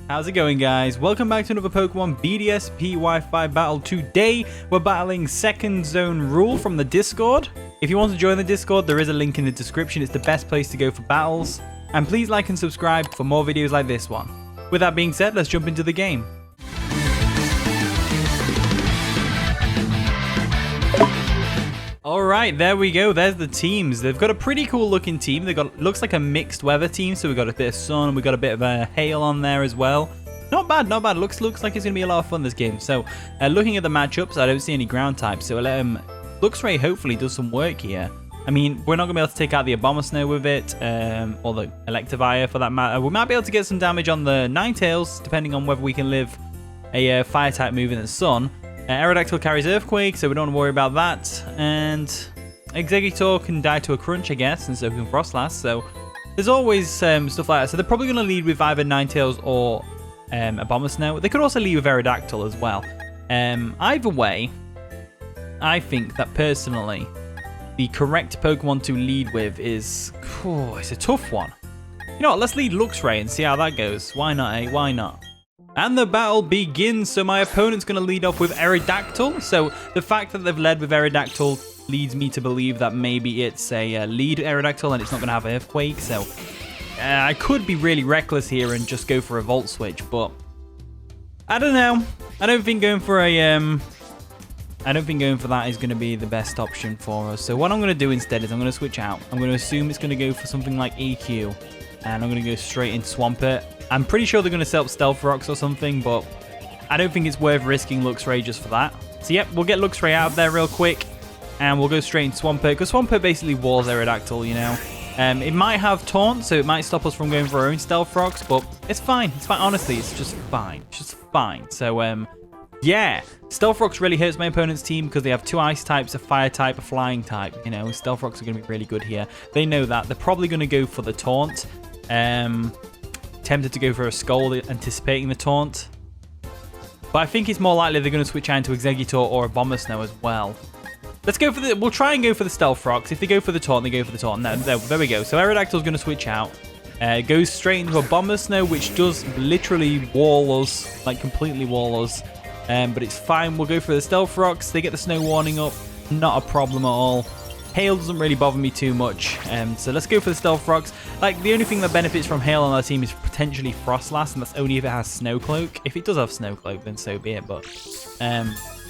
How's it going, guys? Welcome back to another Pokemon BDSP Wi-Fi battle. Today, we're battling Second Zone Rule from the Discord. If you want to join the Discord, there is a link in the description. It's the best place to go for battles. And please like and subscribe for more videos like this one. With that being said, let's jump into the game. Alright, there we go. There's the teams. They've got a pretty cool looking team. They've got, looks like a mixed weather team. So we've got a bit of sun and we've got a bit of hail on there as well. Not bad, not bad. Looks like it's going to be a lot of fun this game. So looking at the matchups, I don't see any ground types. So Luxray hopefully does some work here. I mean, we're not going to be able to take out the Abomasnow with it, or the Electivire for that matter. We might be able to get some damage on the Ninetales, depending on whether we can live a fire type move in the sun. Aerodactyl carries Earthquake, so we don't worry about that. And Exeggutor can die to a Crunch, I guess, and so can Frostlass. So there's always stuff like that. So they're probably going to lead with either Ninetales or Abomasnow. They could also lead with Aerodactyl as well. Either way, I think that personally, the correct Pokemon to lead with is... Oh, it's a tough one. You know what, let's lead Luxray and see how that goes. Why not, eh? Why not? And the battle begins. So my opponent's going to lead off with Aerodactyl. So the fact that they've led with Aerodactyl leads me to believe that maybe it's a lead Aerodactyl and it's not going to have Earthquake. So I could be really reckless here and just go for a Volt Switch, but I don't know. I don't think going for that is going to be the best option for us. So what I'm going to do instead is I'm going to switch out. I'm going to assume it's going to go for something like EQ. And I'm going to go straight into Swampert. I'm pretty sure they're going to set up Stealth Rocks or something, but I don't think it's worth risking Luxray just for that. So yep, we'll get Luxray out of there real quick. And we'll go straight into Swampert, because Swampert basically walls Aerodactyl, you know. It might have Taunt, so it might stop us from going for our own Stealth Rocks, but it's fine. It's fine. Honestly, it's just fine. It's just fine. So, yeah. Stealth Rocks really hurts my opponent's team because they have two Ice types, a Fire type, a Flying type. You know, Stealth Rocks are going to be really good here. They know that. They're probably going to go for the Taunt. Tempted to go for a Scold, anticipating the Taunt. But I think it's more likely they're going to switch out into Exeggutor or a Abomasnow as well. Let's go for the... We'll try and go for the Stealth Rocks. If they go for the Taunt, they go for the Taunt. No, there we go. So Aerodactyl's going to switch out. Goes straight into a Abomasnow, which does literally wall us. Like, completely wall us. But it's fine. We'll go for the Stealth Rocks. They get the Snow Warning up. Not a problem at all. Hail doesn't really bother me too much, so let's go for the Stealth Rocks. Like, the only thing that benefits from Hail on our team is potentially Frostlass, and that's only if it has Snow Cloak. If it does have Snow Cloak, then so be it, but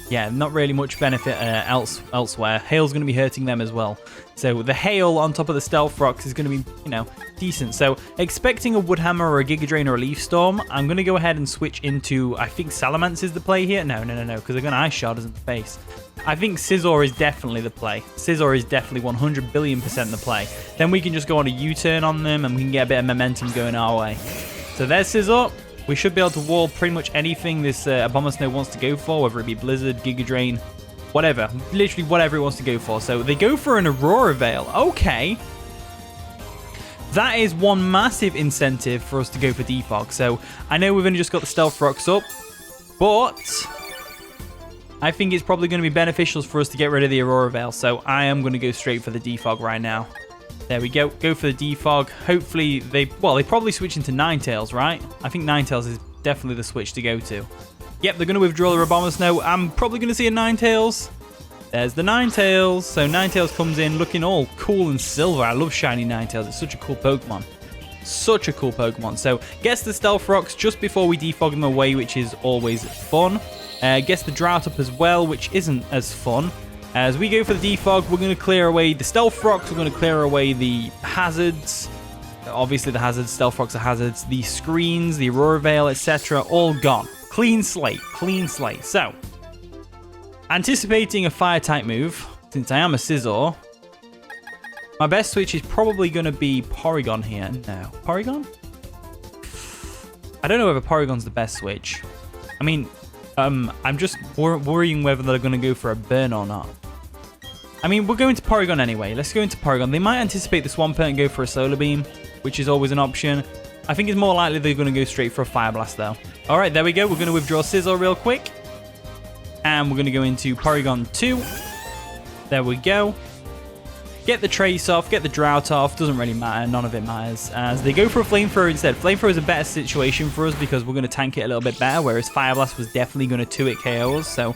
yeah, not really much benefit elsewhere. Hail's going to be hurting them as well. So the Hail on top of the Stealth Rocks is going to be, you know, decent. So expecting a Wood Hammer or a Giga Drain or a Leaf Storm, I'm going to go ahead and switch into, I think Salamence is the play here. No, because they're going to Ice Shard us in the face. I think Scizor is definitely the play. Scizor is definitely 100 billion% the play. Then we can just go on a U-turn on them and we can get a bit of momentum going our way. So there's Scizor. We should be able to wall pretty much anything this Abomasnow wants to go for, whether it be Blizzard, Giga Drain, whatever. Literally whatever it wants to go for. So they go for an Aurora Veil. Okay. That is one massive incentive for us to go for Defog. So I know we've only just got the Stealth Rocks up, but I think it's probably going to be beneficial for us to get rid of the Aurora Veil. So I am going to go straight for the Defog right now. There we go. Go for the Defog. Hopefully they probably switch into Ninetales, right? I think Ninetales is definitely the switch to go to. Yep, they're going to withdraw the Abomasnow. I'm probably going to see a Ninetales. There's the Ninetales. So Ninetales comes in looking all cool and silver. I love shiny Ninetales. It's such a cool Pokemon. Such a cool Pokemon. So gets the Stealth Rocks just before we defog them away, which is always fun. Gets the Drought up as well, which isn't as fun. As we go for the Defog, we're going to clear away the Stealth Rocks. We're going to clear away the hazards. Obviously, the hazards, Stealth Rocks are hazards. The screens, the Aurora Veil, etc. all gone. Clean slate. Clean slate. So, anticipating a Fire-type move, since I am a Scizor, my best switch is probably going to be Porygon here. No. Porygon? I don't know whether Porygon's the best switch. I mean, I'm just worrying whether they're going to go for a burn or not. I mean, we're going to Porygon anyway. Let's go into Porygon. They might anticipate the Swampert and go for a Solar Beam, which is always an option. I think it's more likely they're going to go straight for a Fire Blast, though. All right, there we go. We're going to withdraw Scizor real quick. And we're going to go into Porygon 2. There we go. Get the Trace off, get the Drought off, doesn't really matter, none of it matters. As they go for a Flamethrower instead. Flamethrower is a better situation for us because we're going to tank it a little bit better, whereas Fire Blast was definitely going to 2-hit KOs, so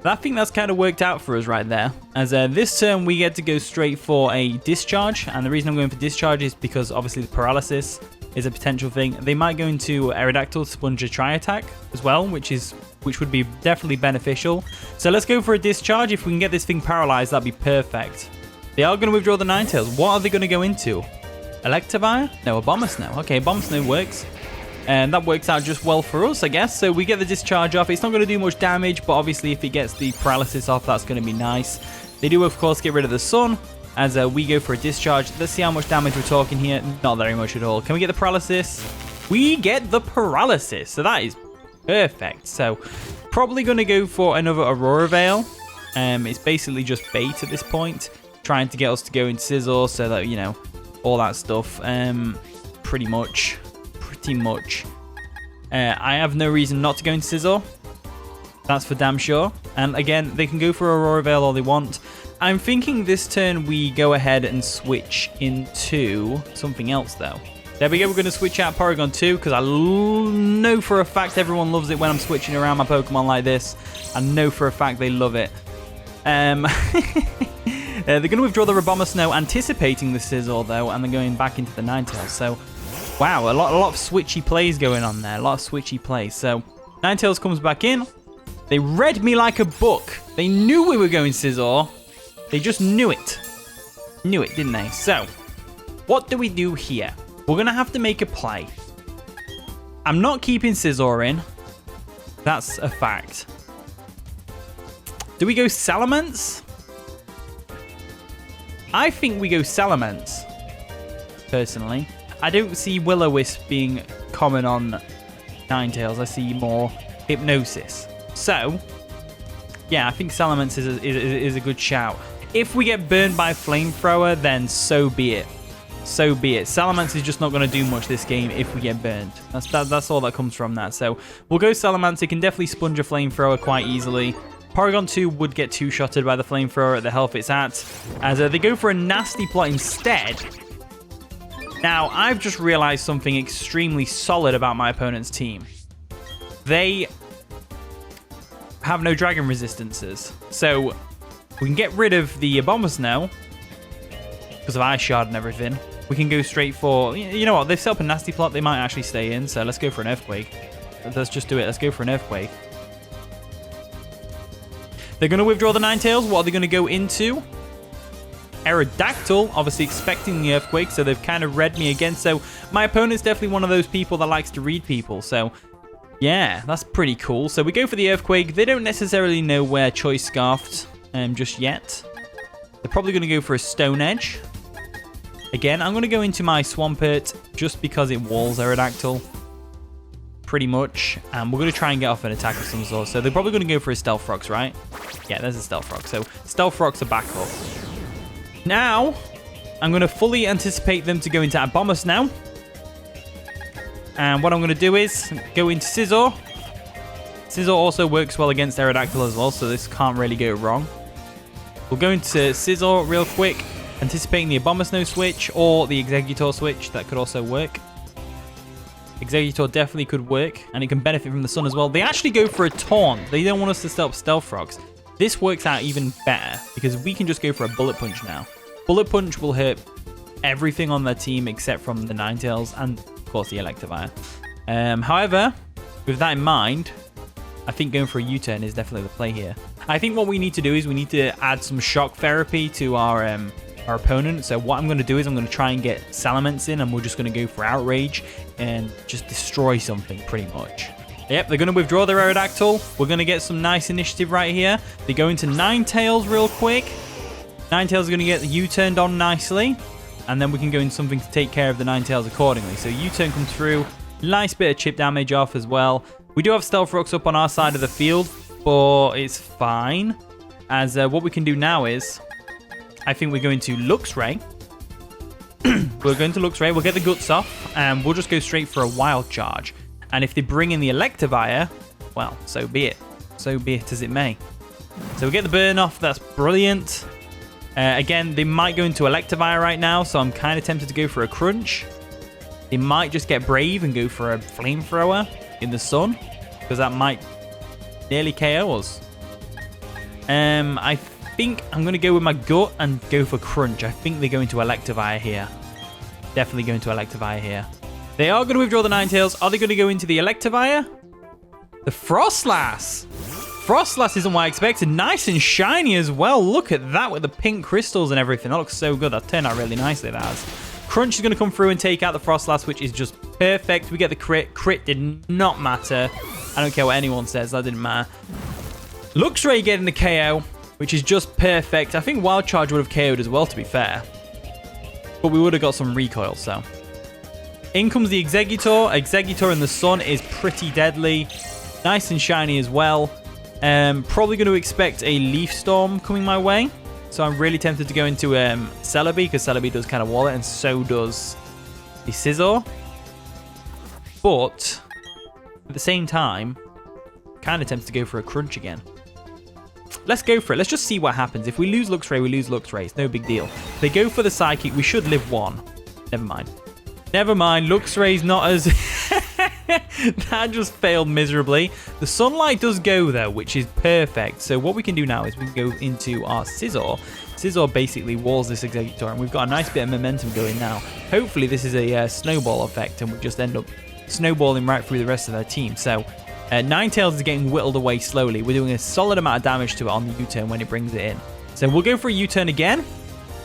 I think that's kind of worked out for us right there. As this turn, we get to go straight for a Discharge, and the reason I'm going for Discharge is because obviously the Paralysis is a potential thing. They might go into Aerodactyl, Sponge a Tri-Attack as well, which would be definitely beneficial. So let's go for a Discharge. If we can get this thing paralyzed, that'd be perfect. They are going to withdraw the Ninetales. What are they going to go into? Electivire? No, a Abomasnow. Okay, Abomasnow works. And that works out just well for us, I guess. So we get the Discharge off. It's not going to do much damage, but obviously if it gets the Paralysis off, that's going to be nice. They do, of course, get rid of the Sun as we go for a Discharge. Let's see how much damage we're talking here. Not very much at all. Can we get the Paralysis? We get the Paralysis. So that is perfect. So probably going to go for another Aurora Veil. It's basically just bait at this point, trying to get us to go into Scizor so that, you know, all that stuff. Pretty much. I have no reason not to go into Scizor. That's for damn sure. And again, they can go for Aurora Veil all they want. I'm thinking this turn we go ahead and switch into something else though. There we go, we're going to switch out Porygon 2 because I know for a fact everyone loves it when I'm switching around my Pokemon like this. I know for a fact they love it. They're going to withdraw the Abomasnow, anticipating the Scizor though, and then going back into the Ninetales. So, wow, a lot of switchy plays going on there. A lot of switchy plays. So, Ninetales comes back in. They read me like a book. They knew we were going Scizor. They just knew it. Knew it, didn't they? So, what do we do here? We're going to have to make a play. I'm not keeping Scizor in. That's a fact. Do we go Salamence? I think we go Salamence, personally. I don't see Will-O-Wisp being common on Ninetales. I see more Hypnosis. So, yeah, I think Salamence is a good shout. If we get burned by Flamethrower, then so be it. So be it. Salamence is just not going to do much this game if we get burned. That's all that comes from that. So, we'll go Salamence. It can definitely sponge a Flamethrower quite easily. Porygon 2 would get two-shotted by the Flamethrower at the health it's at, as they go for a Nasty Plot instead. Now, I've just realized something extremely solid about my opponent's team. They have no Dragon Resistances, so we can get rid of the Abomasnow because of Ice Shard and everything. We can go straight for, you know what, they've set up a Nasty Plot, they might actually stay in, so let's go for an Earthquake. Let's just do it, let's go for an Earthquake. They're going to withdraw the Ninetales. What are they going to go into? Aerodactyl, obviously expecting the Earthquake, so they've kind of read me again. So my opponent's definitely one of those people that likes to read people. So yeah, that's pretty cool. So we go for the Earthquake. They don't necessarily know where Choice Scarfed just yet. They're probably going to go for a Stone Edge. Again, I'm going to go into my Swampert just because it walls Aerodactyl. Pretty much, and we're going to try and get off an attack of some sort. So they're probably going to go for a Stealth Rocks, right? Yeah, there's a Stealth Rock. So Stealth Rocks are back up. Now, I'm going to fully anticipate them to go into Abomasnow. And what I'm going to do is go into Scizor. Scizor also works well against Aerodactyl as well, so this can't really go wrong. We'll go into Scizor real quick, anticipating the Abomasnow switch or the Exeggutor switch. That could also work. Exeggutor definitely could work, and it can benefit from the Sun as well. They actually go for a Taunt. They don't want us to set up Stealth Rocks. This works out even better, because we can just go for a Bullet Punch now. Bullet Punch will hurt everything on their team except from the Ninetales, and of course the Electivire. However, with that in mind, I think going for a U-turn is definitely the play here. I think what we need to do is we need to add some Shock Therapy to our opponent. So what I'm going to do is I'm going to try and get Salamence in, and we're just going to go for Outrage and just destroy something pretty much. Yep, they're going to withdraw their Aerodactyl. We're going to get some nice initiative right here. They go into Ninetales real quick. Ninetales is going to get the U-turned on nicely, and then we can go in something to take care of the Ninetales accordingly. So U-turn comes through. Nice bit of chip damage off as well. We do have Stealth Rocks up on our side of the field, but it's fine. As what we can do now is, I think we're going to Luxray. We're going to Luxray. We'll get the Guts off, and we'll just go straight for a Wild Charge. And if they bring in the Electivire, well, so be it. So be it as it may. So we get the burn off. That's brilliant. Again, they might go into Electivire right now, so I'm kind of tempted to go for a Crunch. They might just get brave and go for a Flamethrower in the sun, because that might nearly KO us. I think I'm going to go with my gut and go for Crunch. I think they go into Electivire here. Definitely go into Electivire here. They are going to withdraw the Ninetales. Are they going to go into the Electivire? The Frostlass. Frostlass isn't what I expected. Nice and shiny as well. Look at that with the pink crystals and everything. That looks so good. That turned out really nicely, that has. Crunch is going to come through and take out the Frostlass, which is just perfect. We get the crit. Crit did not matter. I don't care what anyone says. That didn't matter. Luxray getting the KO, which is just perfect. I think Wild Charge would have KO'd as well, to be fair. But we would have got some recoil, so. In comes the Exeggutor. Exeggutor in the sun is pretty deadly. Nice and shiny as well. Probably going to expect a Leaf Storm coming my way. So I'm really tempted to go into Celebi, because Celebi does kind of wall it, and so does the Scizor. But at the same time, kind of tempted to go for a Crunch again. Let's go for it. Let's just see what happens. If we lose Luxray, we lose Luxray. It's no big deal. If they go for the Psychic, we should live one. Never mind. Never mind. Luxray's not as... That just failed miserably. The Sunlight does go, though, which is perfect. So what we can do now is we can go into our Scizor. Scizor basically walls this Exeggutor, and we've got a nice bit of momentum going now. Hopefully this is a snowball effect, and we just end up snowballing right through the rest of their team. So Ninetales is getting whittled away slowly. We're doing a solid amount of damage to it on the U-turn when it brings it in. So we'll go for a U-turn again,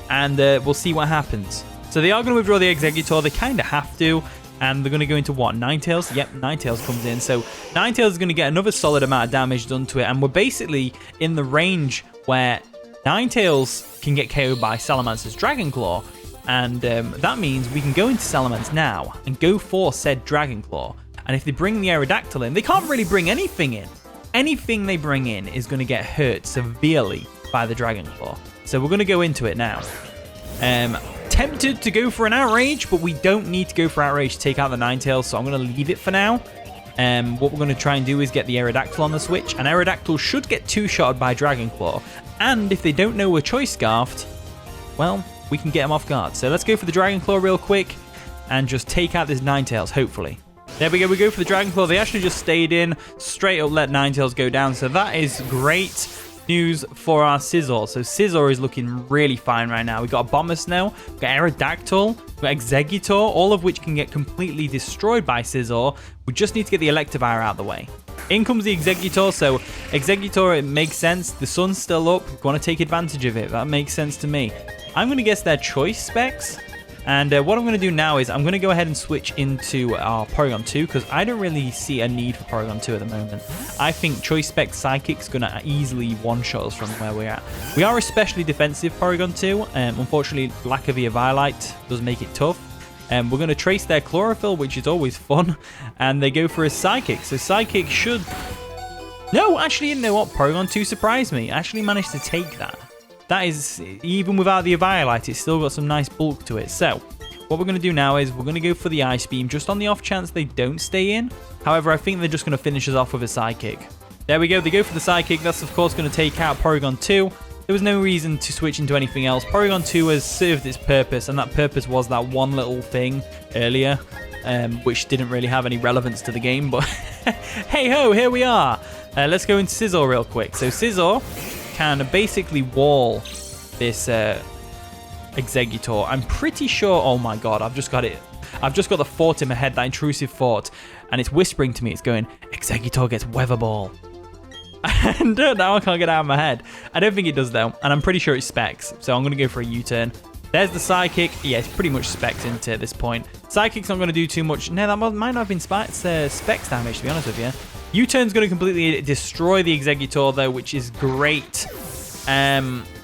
and we'll see what happens. So they are going to withdraw the Exeggutor. They kind of have to. And they're going to go into what? Ninetales? Yep, Ninetales comes in. So Ninetales is going to get another solid amount of damage done to it. And we're basically in the range where Ninetales can get KO'd by Salamance's Dragon Claw. And that means we can go into Salamence now and go for said Dragon Claw. And if they bring the Aerodactyl in, they can't really bring anything in. Anything they bring in is going to get hurt severely by the Dragon Claw. So we're going to go into it now. Tempted to go for an Outrage, but we don't need to go for Outrage to take out the Ninetales, so I'm going to leave it for now. What we're going to try and do is get the Aerodactyl on the switch, and Aerodactyl should get two-shotted by Dragon Claw. And if they don't know we're Choice Scarfed, well, we can get them off guard. So let's go for the Dragon Claw real quick and just take out this Ninetales, hopefully. There we go. We go for the Dragon Claw. They actually just stayed in, straight up let Ninetales go down, so that is great news for our Scizor. So Scizor is looking really fine right now. We've got a Bombasnow, we've got Aerodactyl, we've got Exeggutor, all of which can get completely destroyed by Scizor. We just need to get the Electivire out of the way. In comes the Exeggutor. So Exeggutor, it makes sense. The sun's still up. We want to take advantage of it. That makes sense to me. I'm going to guess their choice specs. And what I'm going to do now is I'm going to go ahead and switch into our Porygon 2 because I don't really see a need for Porygon 2 at the moment. I think Choice Spec Psychic's going to easily one-shot us from where we're at. We are especially defensive Porygon 2. Unfortunately, lack of Eviolite does make it tough. We're going to trace their Chlorophyll, which is always fun. And they go for a Psychic. So Psychic should... No, actually, you know what? Porygon 2 surprised me. I actually managed to take that. That is, even without the Eviolite, it's still got some nice bulk to it. So, what we're going to do now is we're going to go for the Ice Beam, just on the off chance they don't stay in. However, I think they're just going to finish us off with a Psychic. There we go. They go for the Psychic. That's, of course, going to take out Porygon 2. There was no reason to switch into anything else. Porygon 2 has served its purpose, and that purpose was that one little thing earlier, which didn't really have any relevance to the game. But, hey-ho, here we are. Let's go into Scizor real quick. So, Scizor can basically wall this Exeggutor. I'm pretty sure... Oh my god, I've just got it. I've just got the thought in my head, that intrusive thought, and it's whispering to me. It's going, Exeggutor gets Weather Ball. And now I can't get it out of my head. I don't think it does, though, and I'm pretty sure it's Specs, so I'm going to go for a U-turn. There's the Psychic. Yeah, it's pretty much Specs into at this point. Psychic's not going to do too much. No, that might not have been Specs damage, to be honest with you. U-turn's going to completely destroy the Exeggutor, though, which is great.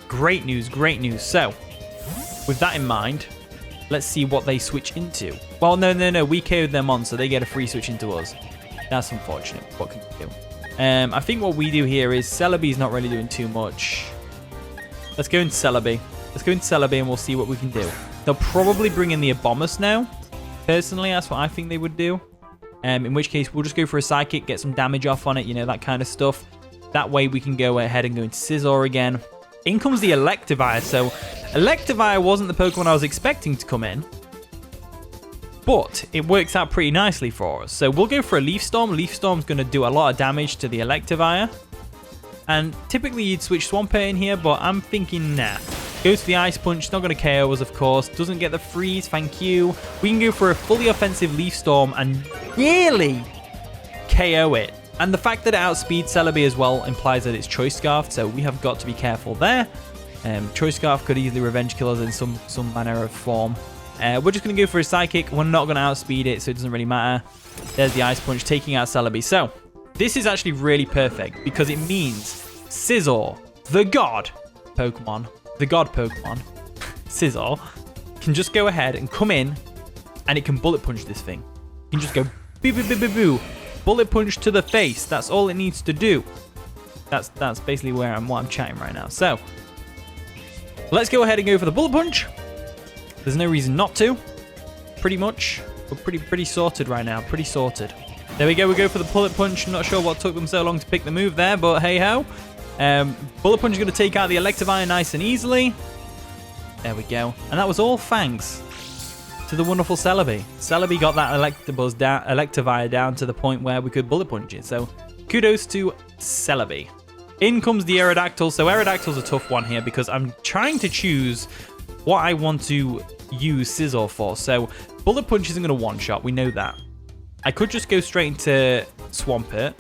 Great news, great news. So, with that in mind, let's see what they switch into. Well, no. We KO'd them on, so they get a free switch into us. That's unfortunate. What can you do? I think what we do here is Celebi's not really doing too much. Let's go into Celebi. Let's go into Celebi and we'll see what we can do. They'll probably bring in the Abomasnow. Personally, that's what I think they would do. In which case, we'll just go for a Psychic, get some damage off on it, you know, that kind of stuff. That way, we can go ahead and go into Scizor again. In comes the Electivire. So Electivire wasn't the Pokemon I was expecting to come in, but it works out pretty nicely for us. So we'll go for a Leaf Storm. Leaf Storm's going to do a lot of damage to the Electivire. And typically you'd switch Swampert in here, but I'm thinking nah. Goes for the Ice Punch. It's not going to KO us, of course. Doesn't get the freeze. Thank you. We can go for a fully offensive Leaf Storm and nearly KO it. And the fact that it outspeeds Celebi as well implies that it's Choice Scarf, so we have got to be careful there. Choice Scarf could easily revenge kill us in some manner of form. We're just going to go for a Psychic. We're not going to outspeed it, so it doesn't really matter. There's the Ice Punch taking out Celebi. So this is actually really perfect because it means Scizor, the God Pokemon, Scizor, can just go ahead and come in and it can Bullet Punch this thing. It can just go boo boo boo boo boo. Bullet Punch to the face. That's all it needs to do. That's basically what I'm chatting right now. So let's go ahead and go for the Bullet Punch. There's no reason not to. Pretty much. We're pretty sorted right now. Pretty sorted. There we go. We go for the Bullet Punch. Not sure what took them so long to pick the move there, but hey ho. Bullet Punch is going to take out the Electivire nice and easily. There we go. And that was all thanks to the wonderful Celebi. Celebi got that Electivire down to the point where we could Bullet Punch it. So kudos to Celebi. In comes the Aerodactyl. So Aerodactyl's a tough one here because I'm trying to choose what I want to use Scizor for. So Bullet Punch isn't going to one-shot. We know that. I could just go straight into Swampert,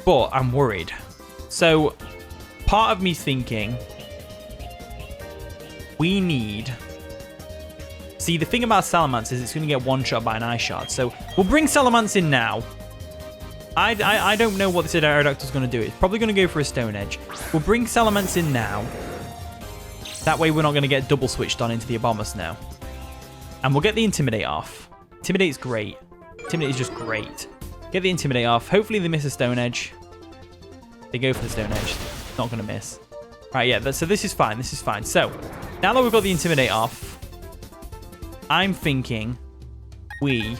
but I'm worried. So part of me thinking we need... See, the thing about Salamence is it's going to get one-shot by an Ice Shard. So we'll bring Salamence in now. I don't know what this Aerodactyl is going to do. It's probably going to go for a Stone Edge. We'll bring Salamence in now. That way we're not going to get double switched on into the Abomasnow. And we'll get the Intimidate off. Intimidate's great. Intimidate is just great. Get the Intimidate off. Hopefully they miss a Stone Edge. They go for the Stone Edge. Not going to miss. Right, yeah. So this is fine. This is fine. So now that we've got the Intimidate off, I'm thinking we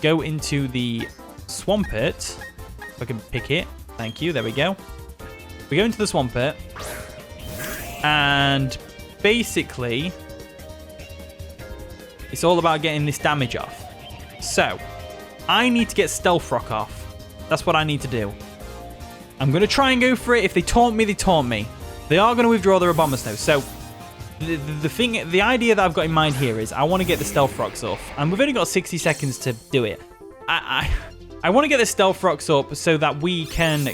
go into the Swampert. If I can pick it. Thank you. There we go. We go into the Swampert. And basically, it's all about getting this damage off. So, I need to get Stealth Rock off. That's what I need to do. I'm going to try and go for it. If they taunt me, they taunt me. They are going to withdraw their Abomasnow. So, the idea that I've got in mind here is I want to get the Stealth Rocks off. And we've only got 60 seconds to do it. I want to get the Stealth Rocks up so that we can...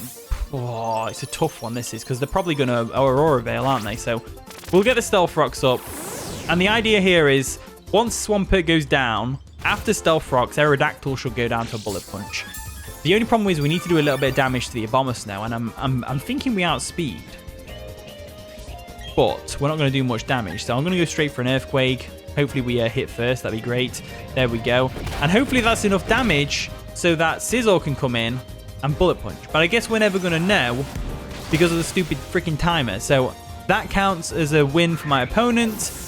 Oh, it's a tough one, this is, because they're probably going to Aurora Veil, aren't they? So we'll get the Stealth Rocks up. And the idea here is once Swampert goes down, after Stealth Rocks, Aerodactyl should go down to a Bullet Punch. The only problem is we need to do a little bit of damage to the Abomasnow, and I'm thinking we outspeed. But we're not going to do much damage, so I'm going to go straight for an Earthquake. Hopefully we hit first, that'd be great. There we go. And hopefully that's enough damage so that Scizor can come in and Bullet Punch. But I guess we're never going to know because of the stupid freaking timer. So that counts as a win for my opponent.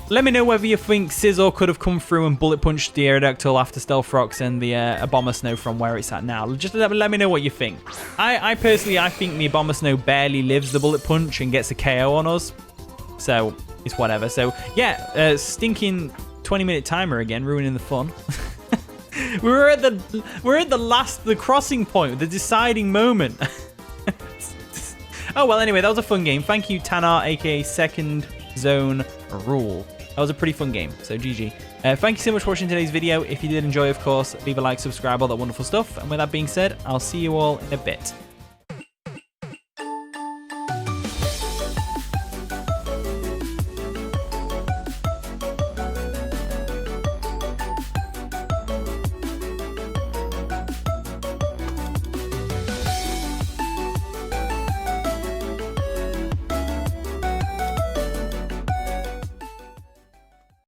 Let me know whether you think Scizor could have come through and Bullet Punched the Aerodactyl after Stealth Rocks and the Abomasnow from where it's at now. Just let me know what you think. I personally think the Abomasnow barely lives the Bullet Punch and gets a KO on us. So it's whatever. So yeah, stinking 20-minute timer again, ruining the fun. we're at the crossing point, the deciding moment. Oh well, anyway, that was a fun game. Thank you, Tanar, aka Second Zone Rule. That was a pretty fun game, so GG. Thank you so much for watching today's video. If you did enjoy, of course, leave a like, subscribe, all that wonderful stuff. And with that being said, I'll see you all in a bit.